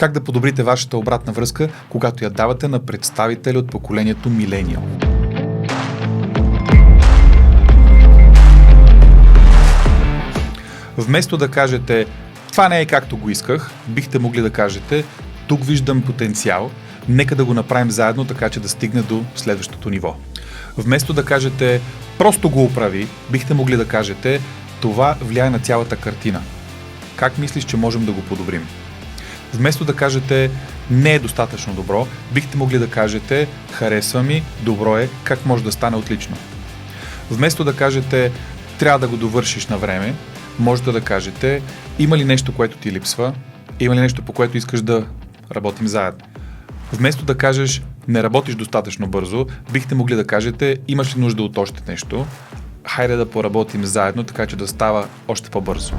Как да подобрите вашата обратна връзка, когато я давате на представители от поколението милениал? Вместо да кажете това не е както го исках, бихте могли да кажете тук виждам потенциал, нека да го направим заедно, така че да стигне до следващото ниво. Вместо да кажете просто го оправи, бихте могли да кажете това влияе на цялата картина. Как мислиш, че можем да го подобрим? Вместо да кажете не е достатъчно добро, бихте могли да кажете харесва ми, добро е, как може да стане отлично. Вместо да кажете трябва да го довършиш на време, можете да кажете има ли нещо, което ти липсва, има ли нещо, по което искаш да работим заедно. Вместо да кажеш не работиш достатъчно бързо, бихте могли да кажете имаш ли нужда от още нещо, хайде да поработим заедно, така че да става още по-бързо.